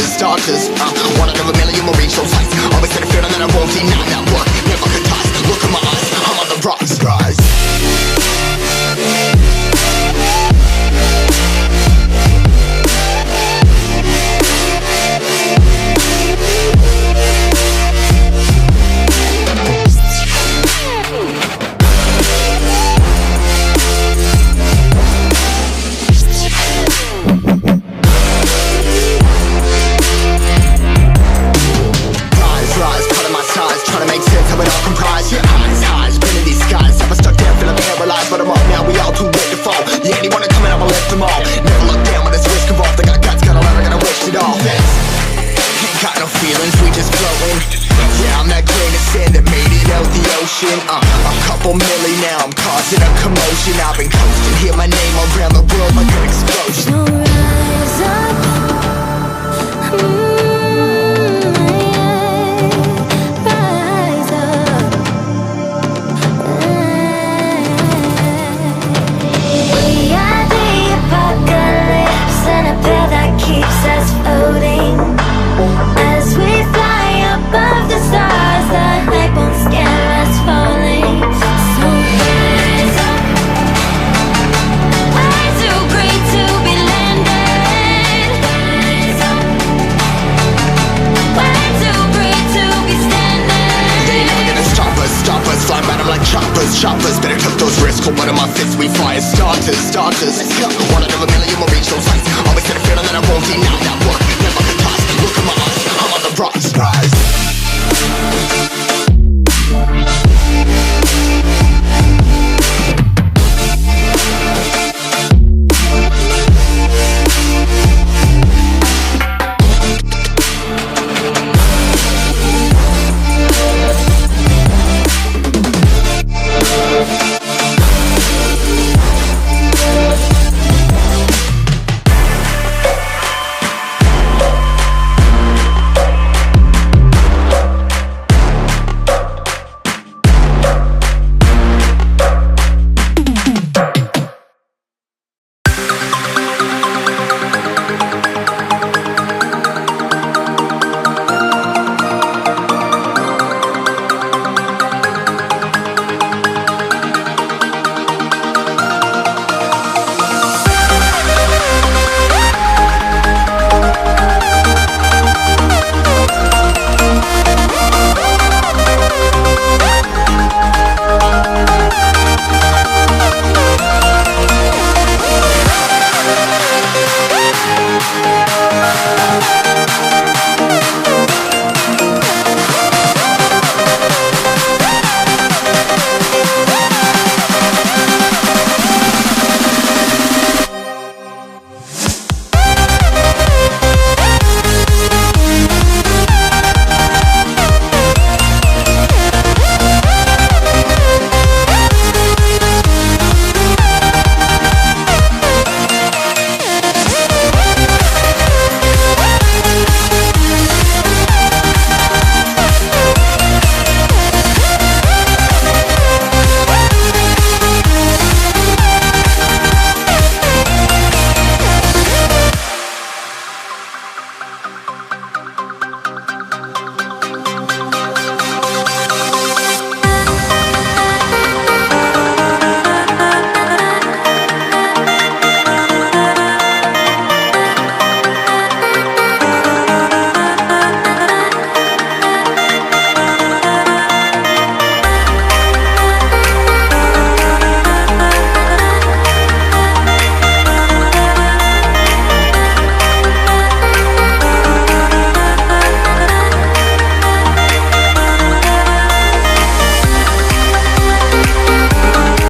starters. One out of a million will reach those heights. Always had a feeling that I won't deny that work. Never could toss. Look in my eyes, I'm on the rocks, guys. But I'm up now, we all too late to fall. Yeah, anyone to come in, I'ma lift them all. Never look down when there's risk involved. I got guts, got a lot, I gotta wish it all. Ain't got no feelings, we just floating. Yeah, I'm that grain of sand that made it out the ocean. A couple milli now, I'm causing a commotion. I've been coasting, hear my name around the world like an explosion. So rise up. Choppers, better took those risks. Hold one of my fists, we fire starters. Let's go. One out of a million will reach those heights. Always had a feeling that I won't deny that work. Never could toss. Look in my eyes, I'm on the rocks.